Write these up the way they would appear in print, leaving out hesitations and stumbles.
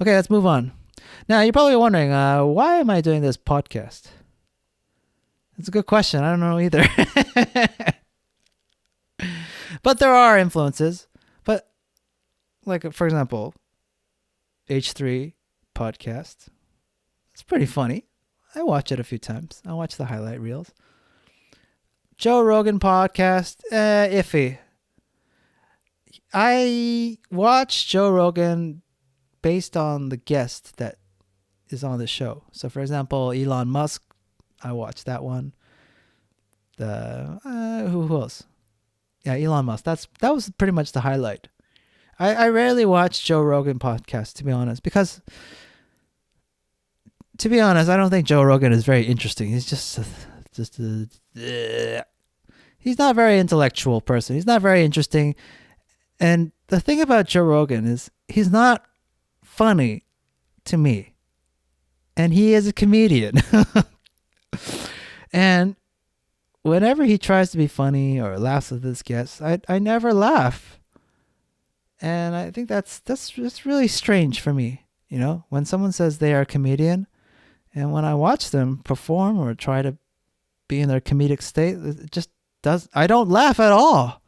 Okay, let's move on. Now, you're probably wondering, why am I doing this podcast? It's a good question. I don't know either. But there are influences. But, like, for example, H3 podcast. It's pretty funny. I watch it a few times. I watch the highlight reels. Joe Rogan podcast, iffy. I watch Joe Rogan based on the guest that is on the show. So, for example, Elon Musk, I watched that one. Who else? Yeah, Elon Musk. That was pretty much the highlight. I rarely watch Joe Rogan podcast, to be honest, because, to be honest, I don't think Joe Rogan is very interesting. He's he's not a very intellectual person. He's not very interesting. And the thing about Joe Rogan is he's not funny to me. And he is a comedian. And whenever he tries to be funny or laughs with his guests, I never laugh. And I think that's really strange for me. You know, when someone says they are a comedian, and when I watch them perform or try to be in their comedic state, it just I don't laugh at all.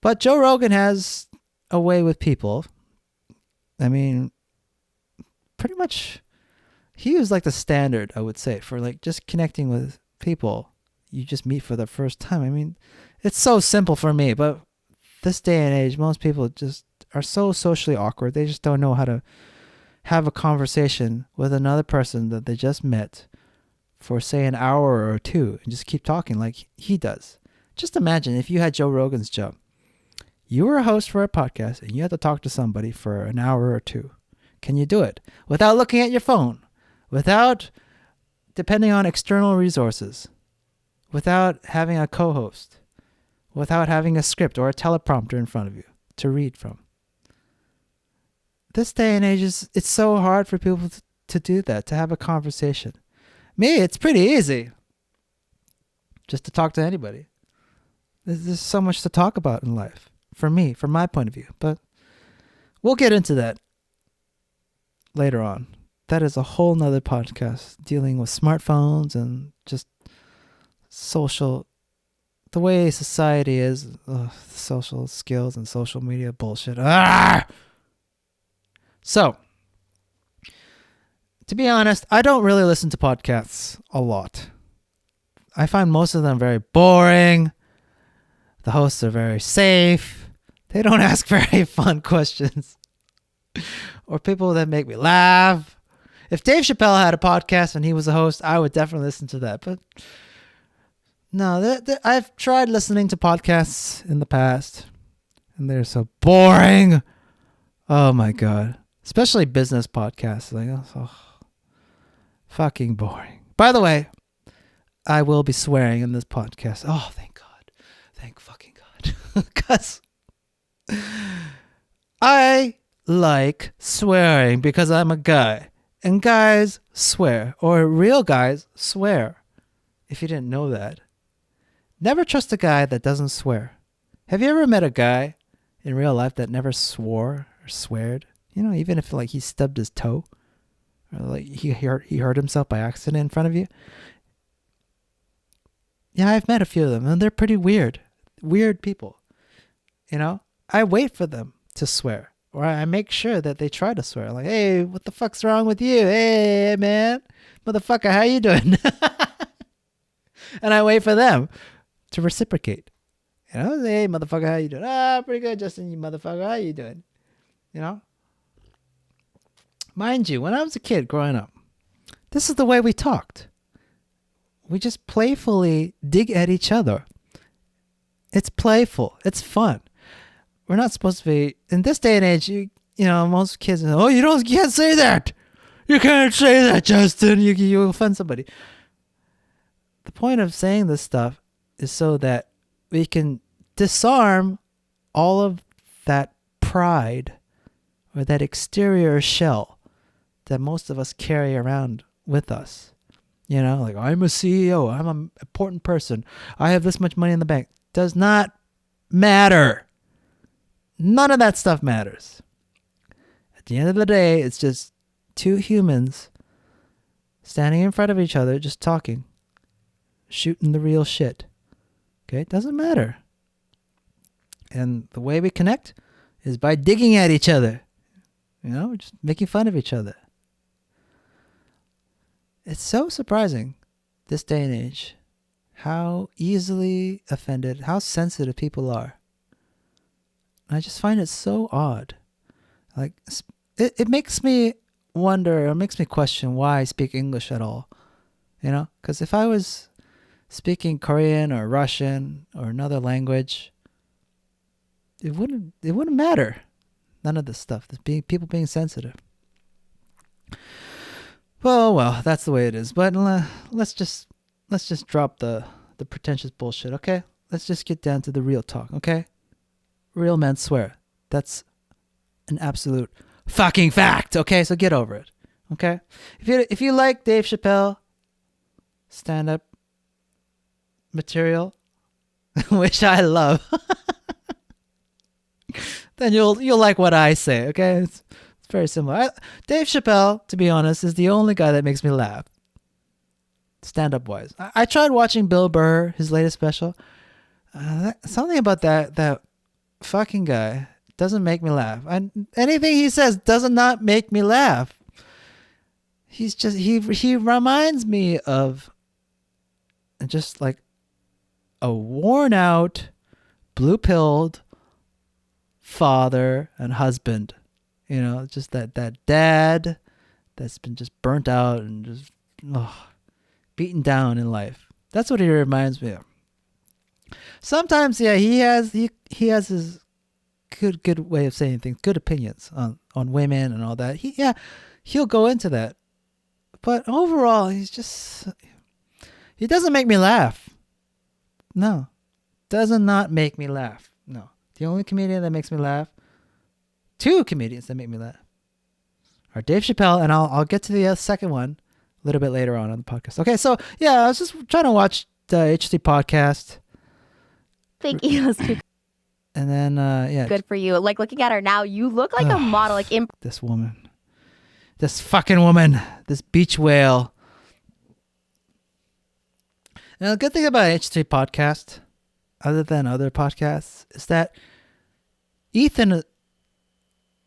But Joe Rogan has a way with people. I mean, pretty much, he was like the standard, I would say, for like just connecting with people you just meet for the first time. I mean, it's so simple for me, but this day and age, most people just are so socially awkward. They just don't know how to have a conversation with another person that they just met for, say, an hour or two and just keep talking like he does. Just imagine if you had Joe Rogan's job. You were a host for a podcast and you had to talk to somebody for an hour or two. Can you do it without looking at your phone, without depending on external resources, without having a co-host, without having a script or a teleprompter in front of you to read from? This day and age, it's so hard for people to do that, to have a conversation. Me, it's pretty easy just to talk to anybody. There's so much to talk about in life, for me, from my point of view. But we'll get into that later on. That is a whole nother podcast dealing with smartphones and just social, the way society is, social skills and social media bullshit. So, to be honest, I don't really listen to podcasts a lot. I find most of them very boring. The hosts are very safe. They don't ask very fun questions. Or people that make me laugh. If Dave Chappelle had a podcast and he was a host, I would definitely listen to that. But no, I've tried listening to podcasts in the past, and they're so boring. Oh my God. Especially business podcasts. Like, oh, fucking boring. By the way, I will be swearing in this podcast. Oh, thank God. Thank fucking God. Because I like swearing because I'm a guy. And guys swear. Or real guys swear. If you didn't know that. Never trust a guy that doesn't swear. Have you ever met a guy in real life that never swore or sweared? You know, even if like he stubbed his toe. Or like he hurt himself by accident in front of you. Yeah, I've met a few of them, and they're pretty weird. Weird people. You know, I wait for them to swear. Or I make sure that they try to swear. Like, hey, what the fuck's wrong with you? Hey, man. Motherfucker, how you doing? And I wait for them to reciprocate. You know, hey, motherfucker, how you doing? Pretty good, Justin, you motherfucker. How you doing? You know? Mind you, when I was a kid growing up, this is the way we talked. We just playfully dig at each other. It's playful. It's fun. We're not supposed to be, in this day and age, you know, most kids, you can't say that. You can't say that, Justin. You offend somebody. The point of saying this stuff is so that we can disarm all of that pride or that exterior shell that most of us carry around with us. You know, like, I'm a CEO. I'm an important person. I have this much money in the bank. Does not matter. None of that stuff matters. At At the end of the day, it's just two humans standing in front of each other, just talking, shooting the real shit. Okay, it doesn't matter. And the way we connect is by digging at each other. Just making fun of each other. It's so surprising, this day and age, how easily offended, how sensitive people are. I just find it so odd. Like, it makes me wonder, or makes me question why I speak English at all. Because if I was speaking Korean or Russian or another language, it wouldn't matter. None of this stuff. People being sensitive. Well, that's the way it is. But let's just drop the pretentious bullshit, okay? Let's just get down to the real talk, okay? Real men swear. That's an absolute fucking fact, okay? So get over it, okay? If you like Dave Chappelle stand-up material, which I love, then you'll like what I say, okay? It's very similar. Dave Chappelle, to be honest, is the only guy that makes me laugh, stand-up wise. I tried watching Bill Burr, his latest special. Something about that fucking guy doesn't make me laugh. Anything he says does not make me laugh. He reminds me of just like a worn out, blue-pilled father and husband. Just that dad that's been just burnt out and just beaten down in life. That's what he reminds me of. Sometimes, yeah, he has his good way of saying things, good opinions on women and all that. He'll go into that. But overall, he doesn't make me laugh. No. Does not make me laugh. No. The only comedian that makes me laugh, two comedians that make me laugh, are Dave Chappelle, and I'll get to the second one a little bit later on the podcast. Okay, so yeah, I was just trying to watch the HT podcast. Thank you. And then, yeah. Good for you. Like, looking at her now, you look like a model. Like, this woman. This fucking woman. This beach whale. Now, the good thing about HT podcast, other than other podcasts, is that Ethan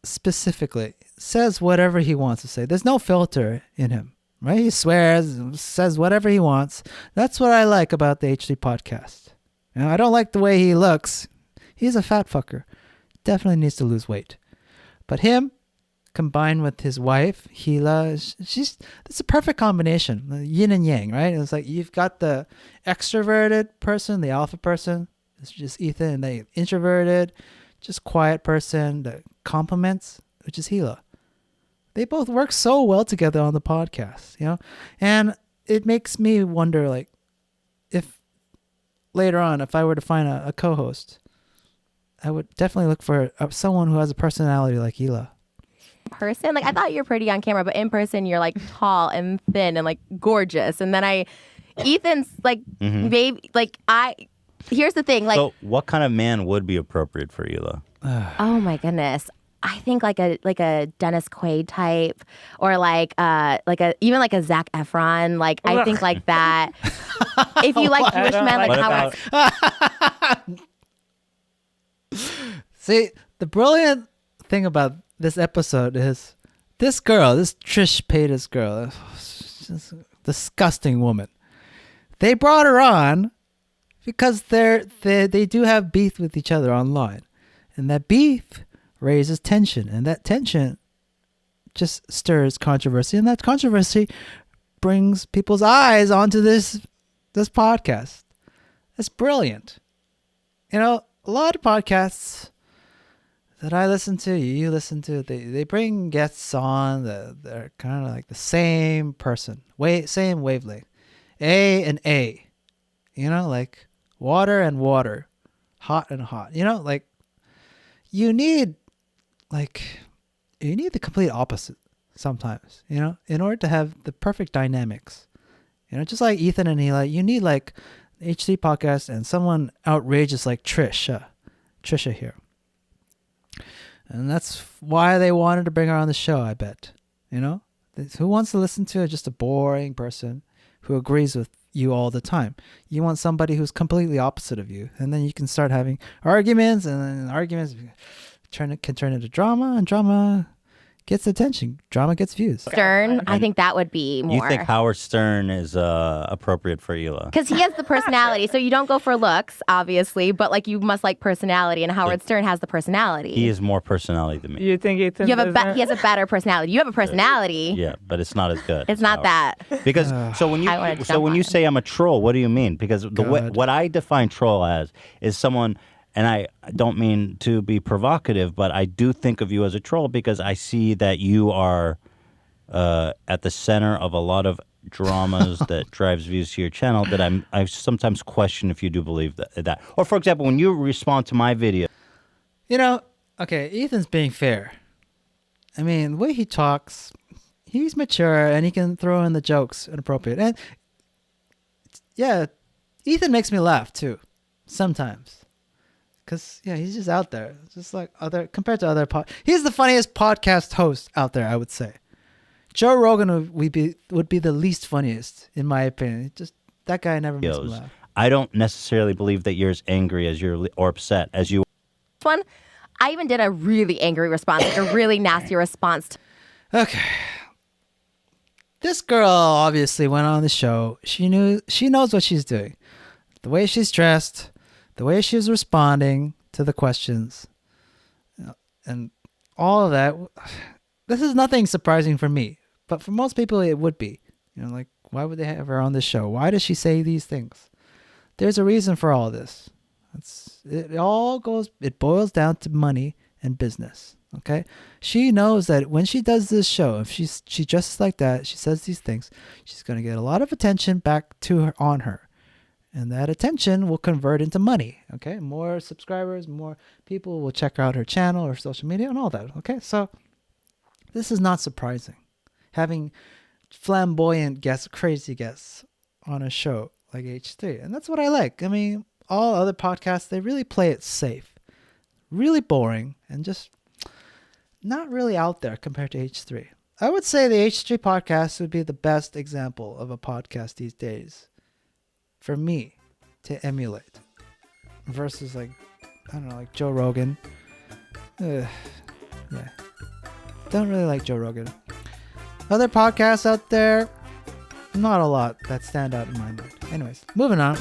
specifically says whatever he wants to say. There's no filter in him, right? He swears, says whatever he wants. That's what I like about the HT podcast. I don't like the way he looks. He's a fat fucker. Definitely needs to lose weight. But him, combined with his wife, Hila, it's a perfect combination. Yin and yang, right? It's like you've got the extroverted person, the alpha person. It's just Ethan, and the introverted, just quiet person that compliments, which is Hila. They both work so well together on the podcast, And it makes me wonder, like, if later on, if I were to find a co-host, I would definitely look for someone who has a personality like Hila. Person, like, I thought you were pretty on camera, but in person you're like tall and thin and like gorgeous. And then Ethan's like, baby, like here's the thing, like, so what kind of man would be appropriate for Hila? Oh my goodness. I think like a Dennis Quaid type, or even like a Zac Efron. Like, I think like that. If you like Jewish men, like how See, the brilliant thing about this episode is this girl, this Trish Paytas girl, just a disgusting woman. They brought her on because they do have beef with each other online, and that beef raises tension, and that tension just stirs controversy, and that controversy brings people's eyes onto this podcast. That's brilliant. A lot of podcasts that I listen to, you listen to, they bring guests on that they're kind of like the same person, same wavelength, A and A, like water and water, hot and hot, like you need the complete opposite sometimes, in order to have the perfect dynamics, just like Ethan and Hila, you need like HC podcast and someone outrageous like Trisha here. And that's why they wanted to bring her on the show, I bet. You know? Who wants to listen to just a boring person who agrees with you all the time? You want somebody who's completely opposite of you. And then you can start having arguments, and then arguments can turn into drama, and drama gets attention. Drama gets views. Stern, I think that would be more. You think Howard Stern is appropriate for Hila? Because he has the personality. So you don't go for looks, obviously, but like you must like personality, and Howard Stern has the personality. He has more personality than me. You think Ethan? He has a better personality. You have a personality. Yeah, but it's not as good. It's not that. Because when you say I'm a troll, what do you mean? Because what I define troll as is someone, and I don't mean to be provocative, but I do think of you as a troll because I see that you are at the center of a lot of dramas that drives views to your channel that I sometimes question if you do believe that. Or for example, when you respond to my video. You know, okay, Ethan's being fair. I mean, the way he talks, he's mature and he can throw in the jokes inappropriate. And yeah, Ethan makes me laugh too, sometimes. Because, yeah, he's just out there. Just like compared to other he's the funniest podcast host out there, I would say. Joe Rogan would be the least funniest, in my opinion. Just that guy never makes me laugh. I don't necessarily believe that you're as angry as or upset as you. One, I even did a really angry response, like a really nasty response. Okay. This girl obviously went on the show. She knows what she's doing. The way she's dressed, the way she's responding to the questions, and all of that. This is nothing surprising for me, but for most people it would be. You know, like, why would they have her on this show? Why does she say these things? There's a reason for all this. It boils down to money and business. Okay, she knows that when she does this show, if she dresses like that, she says these things, she's gonna get a lot of attention back to her on her, and that attention will convert into money. Okay, more subscribers, more people will check out her channel or social media and all that. Okay, so this is not surprising. Having flamboyant guests, crazy guests on a show like H3, and that's what I like. I mean, all other podcasts, they really play it safe, really boring, and just not really out there compared to H3. I would say the H3 podcast would be the best example of a podcast these days for me to emulate versus like, I don't know, like Joe Rogan. Yeah. Don't really like Joe Rogan. Other podcasts out there, not a lot that stand out in my mind. Anyways, moving on.